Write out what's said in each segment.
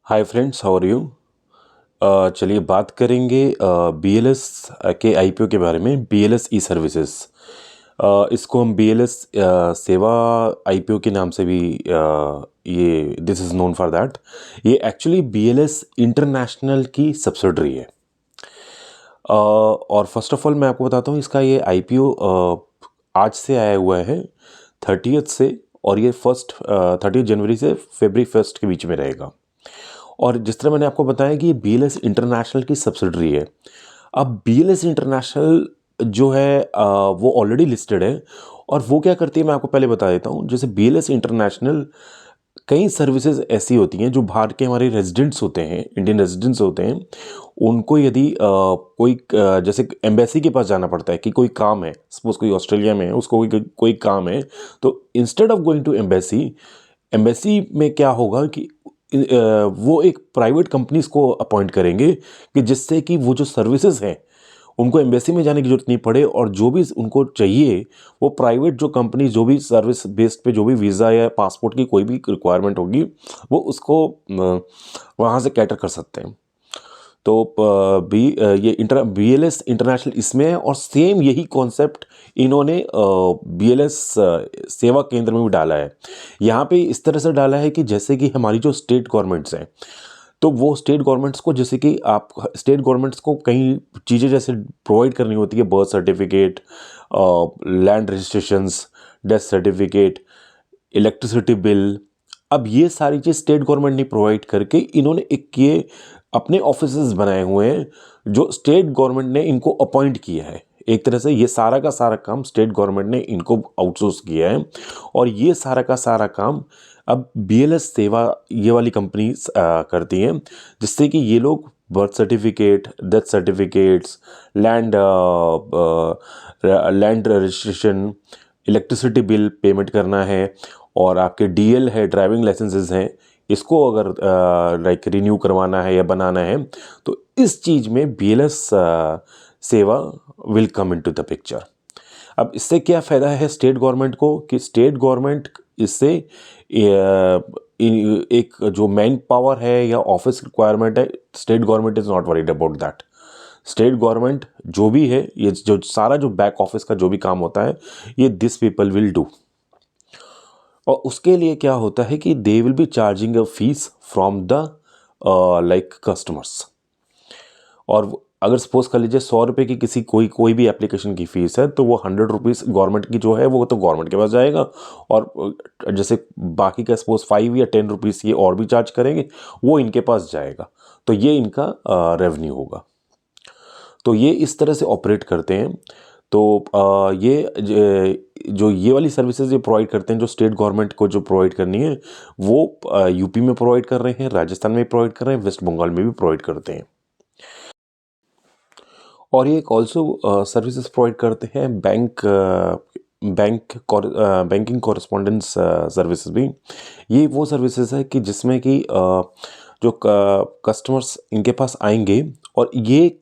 Hi friends, how are you. चलिए बात करेंगे बीएलएस के आईपीओ के बारे में। बीएलएस ई सर्विसेज, इसको हम बीएलएस सेवा आईपीओ के नाम से भी ये this is known for that. ये एक्चुअली बीएलएस इंटरनेशनल की सब्सिडरी है। और फर्स्ट ऑफ ऑल मैं आपको बताता हूँ, इसका ये आईपीओ आज से आया हुआ है 30th से, और ये 30 जनवरी से फरवरी 1 के बीच में रहेगा। और जिस तरह मैंने आपको बताया कि ये बीएलएस इंटरनेशनल की सब्सिडरी है। अब बीएलएस इंटरनेशनल जो है वो ऑलरेडी लिस्टेड है, और वो क्या करती है मैं आपको पहले बता देता हूँ। जैसे बीएलएस इंटरनेशनल कई सर्विसेज ऐसी होती हैं जो बाहर के हमारे रेजिडेंट्स होते हैं, इंडियन रेजिडेंट्स होते हैं, उनको यदि कोई जैसे एम्बेसी के पास जाना पड़ता है कि कोई काम है, सपोज कोई ऑस्ट्रेलिया में है, उसको कोई काम है, तो instead of going to embassy, embassy में क्या होगा कि वो एक प्राइवेट कंपनीज को अपॉइंट करेंगे कि जिससे कि वो जो सर्विसेज हैं उनको एम्बेसी में जाने की जरूरत नहीं पड़े, और जो भी उनको चाहिए वो प्राइवेट जो कंपनी जो भी सर्विस बेस्ड पे जो भी वीज़ा या पासपोर्ट की कोई भी रिक्वायरमेंट होगी वो उसको वहाँ से कैटर कर सकते हैं। तो ये बीएलएस इंटरनेशनल इसमें है, और सेम यही कॉन्सेप्ट इन्होंने बीएलएस सेवा केंद्र में भी डाला है। यहाँ पे इस तरह से डाला है कि जैसे कि हमारी जो स्टेट गवर्नमेंट्स हैं, तो वो स्टेट गवर्नमेंट्स को, जैसे कि आप स्टेट गवर्नमेंट्स को कई चीज़ें जैसे प्रोवाइड करनी होती है, birth certificate, land registrations, death certificate, electricity bill. अब ये सारी चीज़ स्टेट गवर्नमेंट ने प्रोवाइड करके इन्होंने एक ये अपने ऑफिसेज बनाए हुए हैं जो स्टेट गवर्नमेंट ने इनको अपॉइंट किया है। एक तरह से ये सारा का सारा काम स्टेट गवर्नमेंट ने इनको आउटसोर्स किया है, और ये सारा का सारा काम अब बीएलएस सेवा ये वाली कंपनी करती हैं, जिससे कि ये लोग birth certificate, death certificates, land registration, electricity bill payment करना है, और आपके डीएल है, ड्राइविंग लाइसेंसेस हैं, इसको अगर लाइक रिन्यू करवाना है या बनाना है, तो इस चीज़ में बीएलएस सेवा will come into the picture. अब इससे क्या फ़ायदा है स्टेट गवर्नमेंट को कि स्टेट गवर्नमेंट इससे एक जो मैन पावर है या ऑफिस रिक्वायरमेंट है, state government is not worried about that. State government जो भी है, ये जो सारा जो बैक ऑफिस का जो भी काम होता है, ये दिस पीपल विल डू। और उसके लिए क्या होता है कि they will be charging a fees from the like customers. और अगर सपोज कर लीजिए 100 रुपये की किसी कोई भी एप्लीकेशन की फ़ीस है, तो वो 100 रुपीज़ गवर्नमेंट की जो है वो तो गवर्नमेंट के पास जाएगा, और जैसे बाकी का सपोज 5 या 10 रुपीज़ ये और भी चार्ज करेंगे, वो इनके पास जाएगा, तो ये इनका रेवेन्यू होगा। तो ये इस तरह से ऑपरेट करते हैं। तो जो ये वाली सर्विसेज ये प्रोवाइड करते हैं, जो स्टेट गवर्नमेंट को जो प्रोवाइड करनी है, वो यूपी में प्रोवाइड कर रहे हैं, राजस्थान में प्रोवाइड कर रहे हैं, वेस्ट बंगाल में भी प्रोवाइड करते हैं। और ये एक ऑल्सो सर्विसेज प्रोवाइड करते हैं बैंकिंग कॉरेस्पॉन्डेंस सर्विसेज भी। ये वो सर्विसेज है कि जिसमें कि जो कस्टमर्स इनके पास आएंगे और ये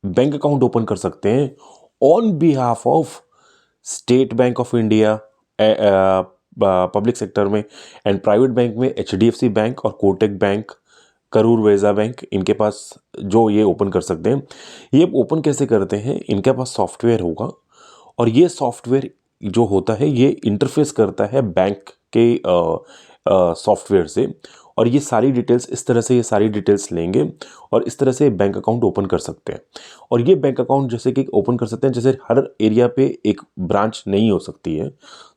बैंक अकाउंट ओपन कर सकते हैं on behalf of state bank of India, public sector में, एंड प्राइवेट बैंक में एचडीएफसी बैंक और कोटक बैंक, करूर वैसा बैंक, इनके पास जो ये ओपन कर सकते हैं। ये ओपन कैसे करते हैं, इनके पास सॉफ्टवेयर होगा, और ये सॉफ्टवेयर जो होता है ये इंटरफेस करता है बैंक के सॉफ्टवेयर से, और ये सारी डिटेल्स इस तरह से ये सारी डिटेल्स लेंगे और इस तरह से बैंक अकाउंट ओपन कर सकते हैं। और ये बैंक अकाउंट जैसे कि ओपन कर सकते हैं, जैसे हर एरिया पे एक ब्रांच नहीं हो सकती है,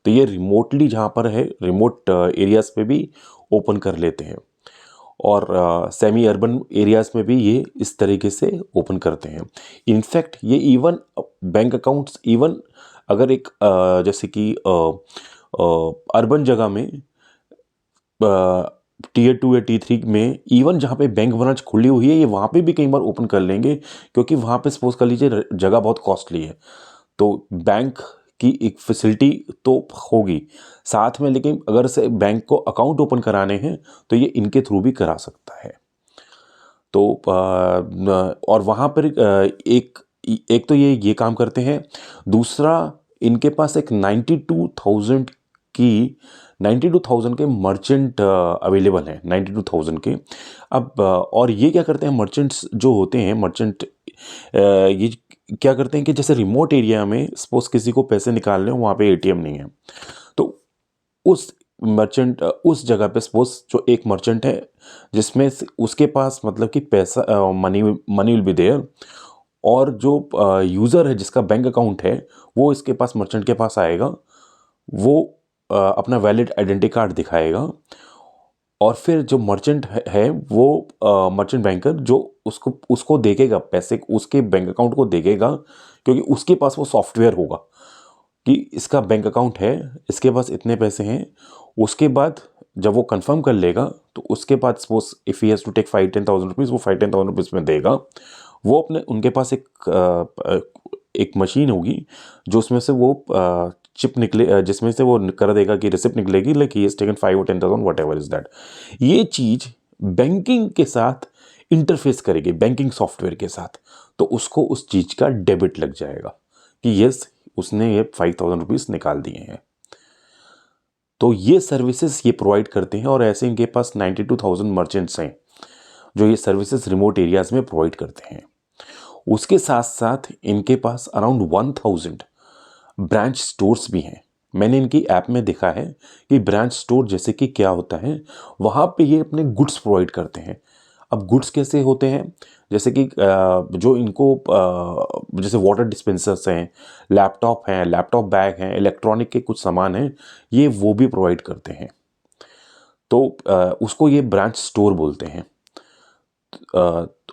तो ये रिमोटली जहाँ पर है, रिमोट एरियाज पे भी ओपन कर लेते हैं, और सेमी अर्बन एरियाज़ में भी ये इस तरीके से ओपन करते हैं। इनफैक्ट ये इवन बैंक अकाउंट्स इवन अगर एक जैसे कि अर्बन जगह में Tier 2 या T3 में इवन जहाँ पे बैंक ब्रांच खुली हुई है, ये वहाँ पे भी कई बार ओपन कर लेंगे, क्योंकि वहाँ पे सपोज कर लीजिए जगह बहुत कॉस्टली है, तो बैंक की एक फैसिलिटी तो होगी साथ में, लेकिन अगर से बैंक को अकाउंट ओपन कराने हैं तो ये इनके थ्रू भी करा सकता है। तो और वहाँ पर एक तो ये काम करते हैं। दूसरा, इनके पास एक 92,000 की 92,000 के मर्चेंट अवेलेबल हैं, 92,000 के। अब और ये क्या करते हैं मर्चेंट्स जो होते हैं, मर्चेंट ये क्या करते हैं कि जैसे रिमोट एरिया में सपोज किसी को पैसे निकालने हो, वहाँ पे एटीएम नहीं है, तो उस मर्चेंट उस जगह पे सपोज जो एक मर्चेंट है जिसमें उसके पास मतलब कि पैसा money money will be there, और जो यूज़र है जिसका बैंक अकाउंट है वो इसके पास मर्चेंट के पास आएगा, वो अपना वैलिड आइडेंटिटी कार्ड दिखाएगा, और फिर जो मर्चेंट है वो मर्चेंट बैंकर जो उसको उसको देखेगा पैसे, उसके बैंक अकाउंट को देखेगा, क्योंकि उसके पास वो सॉफ्टवेयर होगा कि इसका बैंक अकाउंट है, इसके पास इतने पैसे हैं। उसके बाद जब वो कंफर्म कर लेगा तो उसके बाद suppose if he has to take 5-10,000 rupees, वो 5-10,000 रुपीज़ में देगा। वो अपने उनके पास एक मशीन होगी जो उसमें से वो चिप निकले, जिसमें से वो कर देगा कि रिसिप्ट निकलेगी लाइक ही हैज़ टेकन 5 और 10,000 वट एवर इज़ दैट। ये चीज़ बैंकिंग के साथ इंटरफेस करेगी, बैंकिंग सॉफ्टवेयर के साथ, तो उसको उस चीज़ का डेबिट लग जाएगा कि यस उसने ये 5,000 रुपीज़ निकाल दिए हैं। तो ये सर्विसेज ये प्रोवाइड करते हैं, और ऐसे इनके पास 92,000 मर्चेंट्स हैं जो ये सर्विसेज रिमोट एरियाज़ में प्रोवाइड करते हैं। उसके साथ साथ इनके पास अराउंड 1,000 ब्रांच स्टोर्स भी हैं। मैंने इनकी ऐप में देखा है कि ब्रांच स्टोर जैसे कि क्या होता है, वहाँ पे ये अपने गुड्स प्रोवाइड करते हैं। अब गुड्स कैसे होते हैं, जैसे कि जो इनको जैसे वाटर डिस्पेंसर्स हैं, लैपटॉप बैग हैं, इलेक्ट्रॉनिक के कुछ सामान हैं, ये वो भी प्रोवाइड करते हैं। तो उसको ये ब्रांच स्टोर बोलते हैं।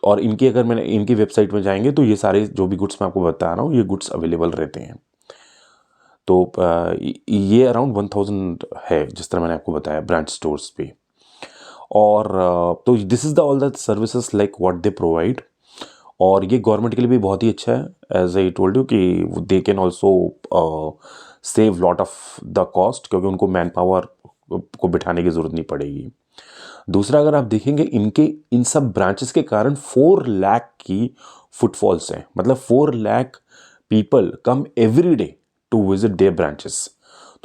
और इनकी अगर मैंने इनकी वेबसाइट में जाएंगे तो ये सारे जो भी गुड्स मैं आपको बता रहा हूँ ये गुड्स अवेलेबल रहते हैं। तो ये अराउंड 1,000 है जिस तरह मैंने आपको बताया ब्रांच स्टोर्स पे। और तो this is the all the services like what they provide. और ये गवर्नमेंट के लिए भी बहुत ही अच्छा है, एज आई टोल्ड यू कि they can also save lot of the cost, क्योंकि उनको मैन पावर को बिठाने की ज़रूरत नहीं पड़ेगी। दूसरा, अगर आप देखेंगे इनके इन सब ब्रांचेस के कारण 4 लाख की फुटफॉल्स हैं, मतलब 4 lakh people come every day to visit their branches.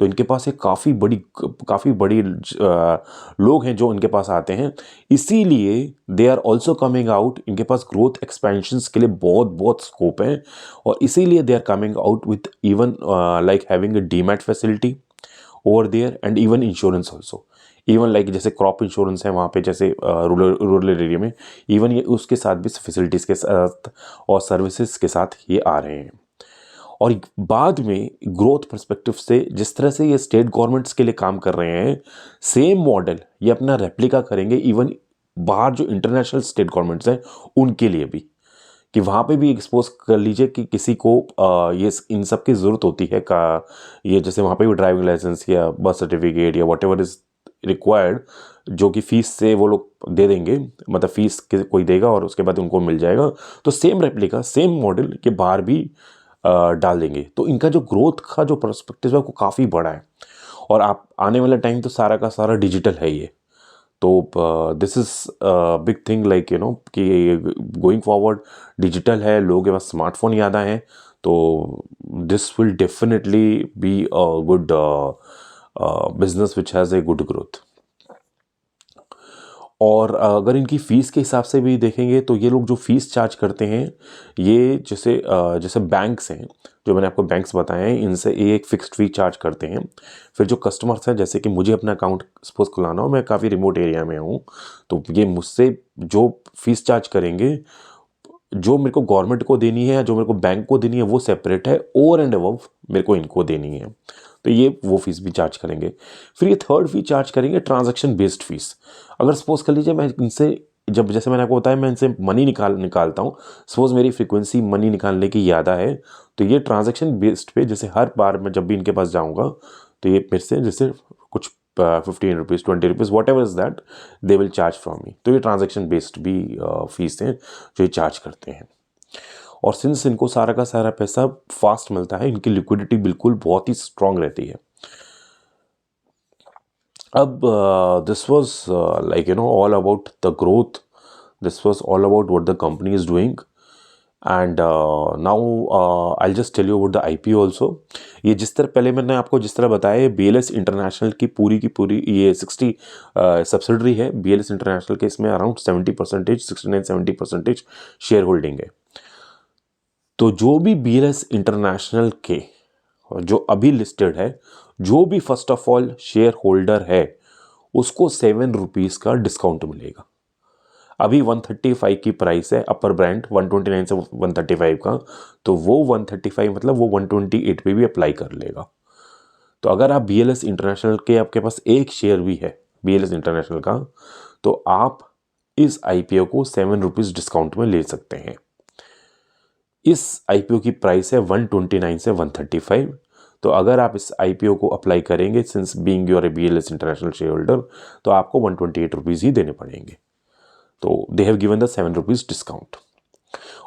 तो इनके पास एक काफ़ी बड़ी लोग हैं जो इनके पास आते हैं, इसीलिए they are also coming out. इनके पास ग्रोथ एक्सपेंशंस के लिए बहुत बहुत स्कोप है, और इसीलिए they are coming out with even like having a demat facility over there, and even insurance also, even like जैसे क्रॉप इंश्योरेंस है वहाँ पे, जैसे रूरल एरिया में, इवन ये उसके साथ भी फैसिलिटीज़ के साथ और सर्विसेज के साथ ये आ रहे हैं। और बाद में ग्रोथ पर्सपेक्टिव से जिस तरह से ये स्टेट गवर्नमेंट्स के लिए काम कर रहे हैं, सेम मॉडल ये अपना रेप्लिका करेंगे इवन बाहर जो इंटरनेशनल स्टेट गवर्नमेंट्स हैं उनके लिए भी, कि वहाँ पे भी एक्सपोज कर लीजिए कि किसी को ये इन सब की ज़रूरत होती है का, ये जैसे वहाँ पे भी ड्राइविंग लाइसेंस या बर्थ सर्टिफिकेट या वट एवर इज़ रिक्वायर्ड, जो कि फ़ीस से वो लोग दे देंगे, मतलब फ़ीस कोई देगा और उसके बाद उनको मिल जाएगा। तो सेम रेप्लिका सेम मॉडल के बाहर भी डाल देंगे। तो इनका जो ग्रोथ का जो पर्सपेक्टिव है वो काफ़ी बड़ा है, और आप आने वाला टाइम तो सारा का सारा डिजिटल है ये। तो this is big thing like you no कि गोइंग फॉरवर्ड डिजिटल है, लोगों के पास स्मार्टफोन ज़्यादा हैं, तो this will definitely be a good business which has a good growth. और अगर इनकी फ़ीस के हिसाब से भी देखेंगे तो ये लोग जो फ़ीस चार्ज करते हैं, ये जैसे बैंक्स हैं, जो मैंने आपको बैंक्स बताए हैं, इनसे ये एक फ़िक्स्ड फ़ी चार्ज करते हैं। फिर जो कस्टमर्स हैं, जैसे कि मुझे अपना अकाउंट सपोज़ खुलाना हो, मैं काफ़ी रिमोट एरिया में हूँ, तो ये मुझसे जो फ़ीस चार्ज करेंगे, जो मेरे को गवर्नमेंट को देनी है या जो मेरे को बैंक को देनी है वो सेपरेट है, ओवर एंड अबव मेरे को इनको देनी है, तो ये वो फीस भी चार्ज करेंगे। फिर ये थर्ड फी चार्ज करेंगे ट्रांजैक्शन बेस्ड फीस। अगर सपोज कर लीजिए मैं इनसे जब जैसे मैंने आपको बताया मैं इनसे मनी निकालता हूँ, सपोज मेरी फ्रीक्वेंसी मनी निकालने की ज़्यादा है, तो ये ट्रांजैक्शन बेस्ड पे जैसे हर बार मैं जब भी इनके पास जाऊँगा तो ये मेरे से जैसे कुछ 15 rupees 20 rupees what ever is that they will charge from me. तो ये ट्रांजैक्शन बेस्ड भी फीस हैं जो ये चार्ज करते हैं। और सिंस इनको सारा का सारा पैसा फास्ट मिलता है, इनकी लिक्विडिटी बिल्कुल बहुत ही स्ट्रांग रहती है। अब this was like you know all about the growth, this was all about what the company is doing, and now I just tell you about the IPO also. ये जिस तरह पहले मैंने आपको जिस तरह बताया, BLS इंटरनेशनल की पूरी ये 60 सब्सिडरी है। BLS इंटरनेशनल के इसमें अराउंड 70%, 69-70% शेयर होल्डिंग है। तो जो भी BLS इंटरनेशनल के जो अभी लिस्टेड है, जो भी first of all share holder है, उसको 7 रुपीज़ का डिस्काउंट मिलेगा। अभी 135 की प्राइस है अपर ब्रांड, 129 से 135 का, तो वो 135 मतलब वो 128 पे भी अप्लाई कर लेगा। तो अगर आप BLS इंटरनेशनल के आपके पास एक शेयर भी है BLS इंटरनेशनल का, तो आप इस IPO को 7 रुपीज़ डिस्काउंट में ले सकते हैं। इस IPO की प्राइस है 129 से 135। तो अगर आप इस IPO को अप्लाई करेंगे, since being your BLS international share holder, तो आपको 128 रुपीज़ ही देने पड़ेंगे। तो they have given the 7 rupees discount.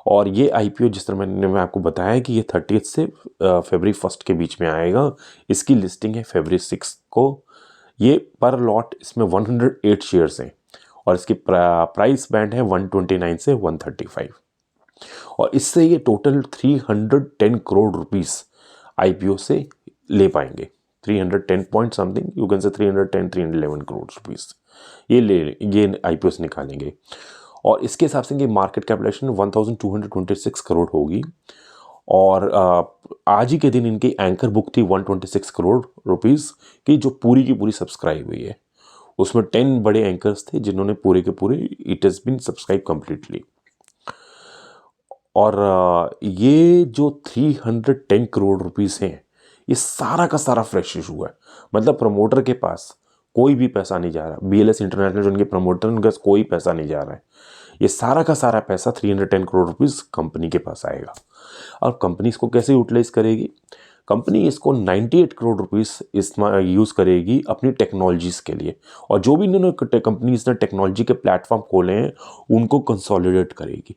और ये IPO जिस तरह मैं आपको बताया कि ये 30 से फरवरी 1 के बीच में आएगा। इसकी लिस्टिंग है फरवरी 6 को। ये पर लॉट इसमें 108 शेयर्स हैं और इसकी प्राइस बैंड है 129 से 135। और इससे ये टोटल 310 करोड़ रुपीस IPO से ले पाएंगे। 310 point something, you can say 311 crore rupees ये IPO से निकालेंगे। और इसके हिसाब से ये मार्केट कैपिटलाइजेशन 1226 करोड़ होगी। और आज ही के दिन इनकी एंकर बुक थी 126 करोड़ रुपीस की, जो पूरी की पूरी सब्सक्राइब हुई है। उसमें 10 बड़े एंकर्स थे जिन्होंने पूरे के पूरे it has been subscribe completely. और ये जो 310 करोड़ रुपीस हैं, ये सारा का सारा फ्रेश इशू है। मतलब प्रमोटर के पास कोई भी पैसा नहीं जा रहा। BLS इंटरनेशनल जो उनके प्रमोटर, उनके पास कोई पैसा नहीं जा रहा है। ये सारा का सारा पैसा 310 करोड़ रुपीस कंपनी के पास आएगा। और कंपनी इसको कैसे यूटिलाइज करेगी? कंपनी इसको 98 करोड़ रुपीस इसमें यूज़ करेगी अपनी टेक्नोलॉजीज़ के लिए। और जो भी इन्होंने कंपनीज ने टेक्नोलॉजी के प्लेटफॉर्म खोले हैं, उनको कंसोलिडेट करेगी,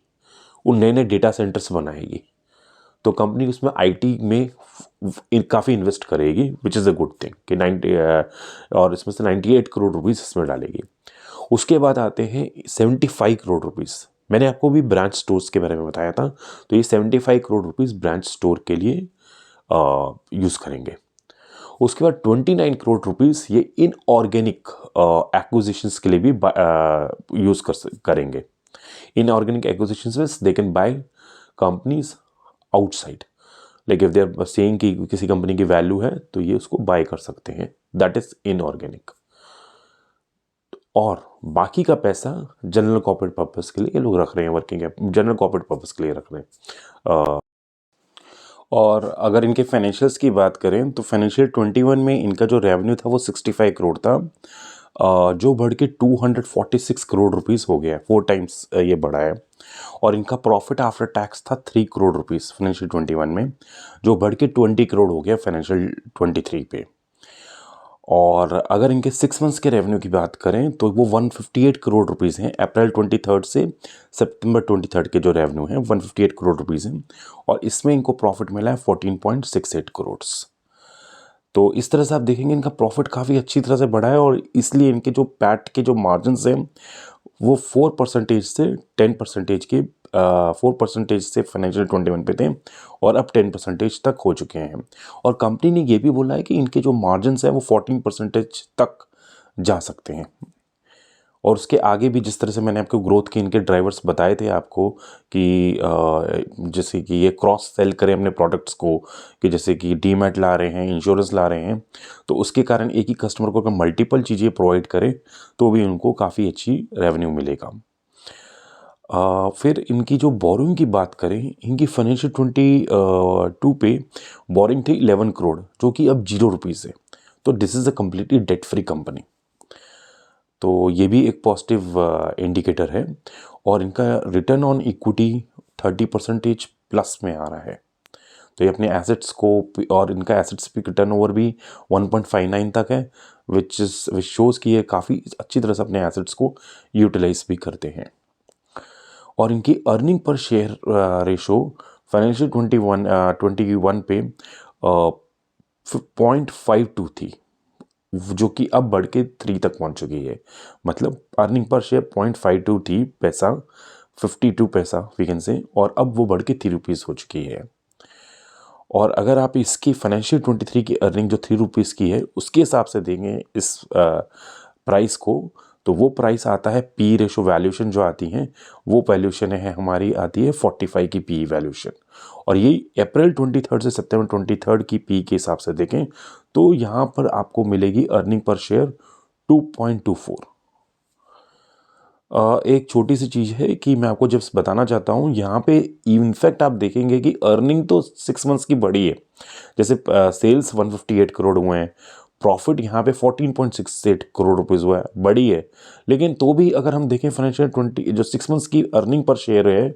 उन नए नए डेटा सेंटर्स बनाएगी। तो कंपनी उसमें IT में काफ़ी इन्वेस्ट करेगी, which is a good thing कि 90 और इसमें से 98 करोड़ रुपीस इसमें डालेगी। उसके बाद आते हैं 75 करोड़ रुपीस। मैंने आपको भी ब्रांच स्टोर्स के बारे में बताया था, तो ये 75 करोड़ रुपीस ब्रांच स्टोर के लिए यूज़ करेंगे। उसके बाद 29 करोड़ रुपीस ये इनऑर्गेनिक एक्विजिशंस के लिए भी यूज़ करेंगे। Inorganic acquisitions means they can buy companies outside. Like if they are saying कि किसी कंपनी की वैल्यू है, तो ये उसको बाय कर सकते हैं, दैट इज इनऑर्गेनिक। और बाकी का पैसा जनरल कॉर्पोरेट पर्पस के लिए ये लोग रख रहे हैं, वर्किंग जनरल कॉर्पोरेट पर्पस के लिए रख रहे हैं। और अगर इनके फाइनेंशियल्स की बात करें, तो फाइनेंशियल 21 में इनका जो रेवेन्यू था वो 65 करोड़ था, जो बढ़ के 246 करोड़ रुपीस हो गया, 4 टाइम्स ये बढ़ा है। और इनका प्रॉफिट आफ्टर टैक्स था 3 करोड़ रुपीस फाइनेंशियल 21 में, जो बढ़ के 20 करोड़ हो गया फाइनेंशियल 23 पे। और अगर इनके 6 मंथ्स के रेवेन्यू की बात करें, तो वो 158 करोड़ रुपीज़ हैं। अप्रैल 23 से सितंबर 23 के जो रेवेन्यू हैं 158 करोड़ रुपीज़ हैं। और इसमें इनको प्रॉफिट मिला है 14.68 करोड़। तो इस तरह से आप देखेंगे इनका प्रॉफिट काफ़ी अच्छी तरह से बढ़ा है। और इसलिए इनके जो पैट के जो मार्जिन्स हैं वो 4% से 10% के 4% से फाइनेंशियल 21 पे थे और अब 10% तक हो चुके हैं। और कंपनी ने ये भी बोला है कि इनके जो मार्जिन्स हैं वो 14% तक जा सकते हैं। और उसके आगे भी जिस तरह से मैंने आपको ग्रोथ के इनके ड्राइवर्स बताए थे आपको कि जैसे कि ये क्रॉस सेल करें अपने प्रोडक्ट्स को, कि जैसे कि डीमैट ला रहे हैं, इंश्योरेंस ला रहे हैं, तो उसके कारण एक ही कस्टमर को अगर मल्टीपल चीज़ें प्रोवाइड करें तो भी उनको काफ़ी अच्छी रेवेन्यू मिलेगा। फिर इनकी जो बोरिंग की बात करें, इनकी फाइनेंशियल 22 पे बोरिंग थी 11 करोड़, जो कि अब 0 रुपीज़ है। तो this is a completely debt free company. तो ये भी एक पॉजिटिव इंडिकेटर है। और इनका रिटर्न ऑन इक्विटी 30% प्लस में आ रहा है। तो ये अपने एसेट्स को, और इनका एसेट्स पे टर्नओवर भी 1.59 तक है, विच शोज़ कि ये काफ़ी अच्छी तरह से अपने एसेट्स को यूटिलाइज भी करते हैं। और इनकी earning per share ratio financial 21 पे 0.52 थी, जो कि अब बढ़ के 3 तक पहुंच चुकी है। मतलब अर्निंग पर शेयर 0.52 थी पैसा 52 पैसा वी कैन से, और अब वो बढ़ के 3 रुपीज़ हो चुकी है। और अगर आप इसकी फाइनेंशियल 23 की अर्निंग जो 3 रुपीज़ की है उसके हिसाब से देंगे इस प्राइस को, तो वो प्राइस आता है पी रेशो वैल्यूशन जो आती है, वो वैल्यूशन है हमारी आती है 45 की पी वैल्यूशन। और ये अप्रैल 23 से सितंबर 23 की पी के हिसाब से देखें तो यहाँ पर आपको मिलेगी अर्निंग पर शेयर 2.24। एक छोटी सी चीज़ है कि मैं आपको जब बताना चाहता हूँ यहाँ पे, इनफैक्ट आप देखेंगे कि अर्निंग तो 6 मंथ्स की बड़ी है। जैसे सेल्स 158 करोड़ हुए हैं, प्रॉफिट यहाँ पे 14.68 करोड़ रुपीज़ हुआ है, बड़ी है। लेकिन तो भी अगर हम देखें फाइनेंशियल 20 जो 6 मंथ्स की अर्निंग पर शेयर है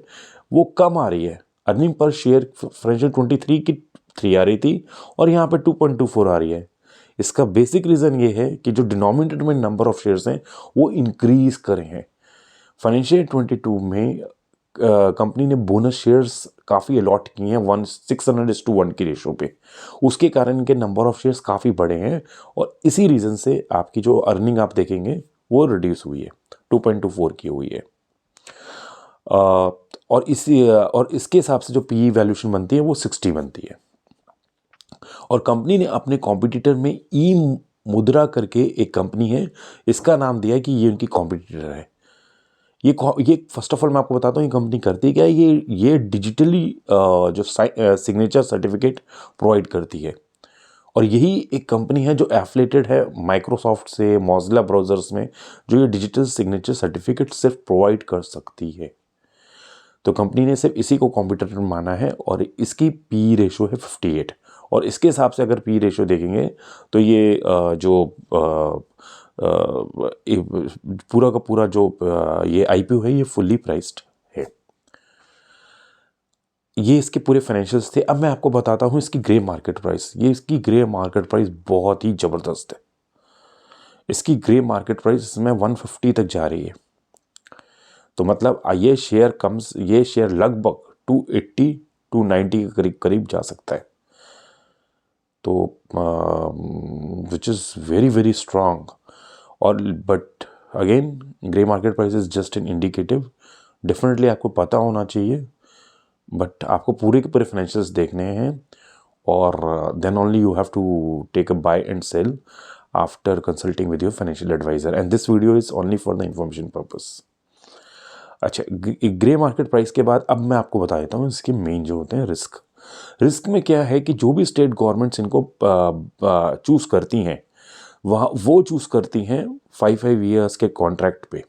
वो कम आ रही है। अर्निंग पर शेयर फाइनेंशियल 23 की 3 आ रही थी और यहाँ पे 2.24 आ रही है। इसका बेसिक रीज़न ये है कि जो डिनोमिनेटर में नंबर ऑफ शेयर्स हैं वो इंक्रीज करे हैं। फाइनेंशियल 22 में कंपनी ने बोनस शेयर्स काफ़ी अलॉट किए हैं 600:1 की रेशो पे, उसके कारण इनके नंबर ऑफ शेयर्स काफ़ी बड़े हैं और इसी रीज़न से आपकी जो अर्निंग आप देखेंगे वो रिड्यूस हुई है, 2.24 की हुई है। और इसके हिसाब से जो पी वैल्यूशन बनती है वो 60 बनती है। और कंपनी ने अपने कॉम्पिटिटर में ई मुद्रा करके एक कंपनी है, इसका नाम दिया है कि ये उनकी कॉम्पिटिटर है। ये फर्स्ट ऑफ ऑल मैं आपको बताता हूँ ये कंपनी करती क्या है। ये डिजिटली जो सिग्नेचर सर्टिफिकेट प्रोवाइड करती है और यही एक कंपनी है जो एफिलेटेड है माइक्रोसॉफ्ट से, मोज़िला ब्राउज़र्स में, जो ये डिजिटल सिग्नेचर सर्टिफिकेट सिर्फ प्रोवाइड कर सकती है। तो कंपनी ने सिर्फ इसी को कॉम्पिटिटर माना है और इसकी पी रेशो है 58। और इसके हिसाब से अगर पी रेशो देखेंगे तो ये पूरा का पूरा जो ये आईपीओ है ये फुल्ली प्राइस्ड है। ये इसके पूरे फाइनेंशियल्स थे। अब मैं आपको बताता हूँ इसकी ग्रे मार्केट प्राइस। ये इसकी ग्रे मार्केट प्राइस बहुत ही ज़बरदस्त है। इसकी ग्रे मार्केट प्राइस इसमें 150 तक जा रही है। तो मतलब ये शेयर लगभग 280 290 के करीब करीब जा सकता है। तो which is very very strong. और but again grey market price is just an indicative. Definitely आपको पता होना चाहिए, बट आपको पूरे के पूरे फाइनेंशियल्स देखने हैं और then only you have to take a buy and sell after consulting with your financial adviser, and this video is only for the information purpose. अच्छा, ग्रे मार्केट प्राइस के बाद अब मैं आपको बता देता हूँ इसके मेन जो होते हैं रिस्क। रिस्क में क्या है कि जो भी स्टेट गवर्नमेंट्स इनको चूज़ करती हैं वो चूज़ करती हैं 5 ईयर्स के कॉन्ट्रैक्ट पे।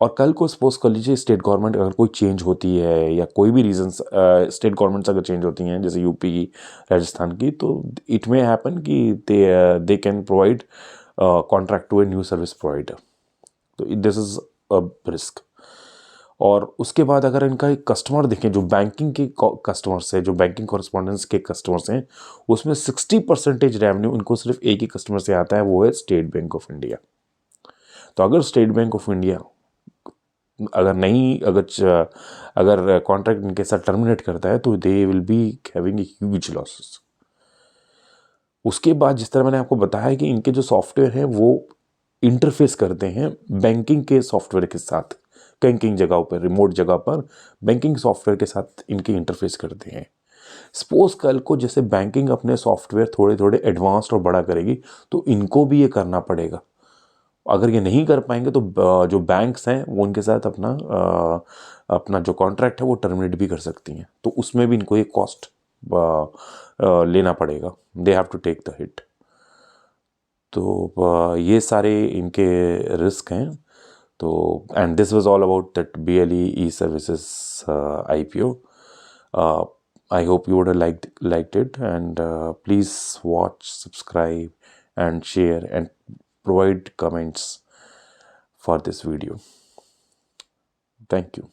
और कल को सपोज कर लीजिए स्टेट गवर्नमेंट अगर कोई चेंज होती है या कोई भी रीजन स्टेट गवर्नमेंट्स अगर चेंज होती हैं जैसे यूपी की, राजस्थान की, तो इट मे हैपन कि they can provide contract to a new service provider. तो दिस इज़ अ रिस्क। और उसके बाद अगर इनका एक कस्टमर देखें, जो बैंकिंग के कस्टमर्स हैं, जो बैंकिंग कॉरेस्पॉन्डेंस के कस्टमर्स हैं, उसमें 60% रेवेन्यू इनको सिर्फ एक ही कस्टमर से आता है, वो है स्टेट बैंक ऑफ इंडिया। तो अगर स्टेट बैंक ऑफ इंडिया अगर कॉन्ट्रैक्ट इनके साथ टर्मिनेट करता है तो they will be having huge losses. उसके बाद जिस तरह मैंने आपको बताया कि इनके जो सॉफ्टवेयर हैं वो इंटरफेस करते हैं बैंकिंग के सॉफ्टवेयर के साथ, बैंकिंग जगहों पर, रिमोट जगह पर बैंकिंग सॉफ्टवेयर के साथ इनके इंटरफेस करते हैं। सपोज कल को जैसे बैंकिंग अपने सॉफ्टवेयर थोड़े थोड़े एडवांस्ड और बड़ा करेगी तो इनको भी ये करना पड़ेगा। अगर ये नहीं कर पाएंगे तो जो बैंक्स हैं वो उनके साथ अपना जो कॉन्ट्रैक्ट है वो टर्मिनेट भी कर सकती हैं, तो उसमें भी इनको एक कॉस्ट लेना पड़ेगा। They have to take the hit. तो ये सारे इनके रिस्क हैं। तो and this was all about that BLE E-Services IPO. I hope you would have liked it, and please watch, subscribe, and share, and provide comments for this video. Thank you.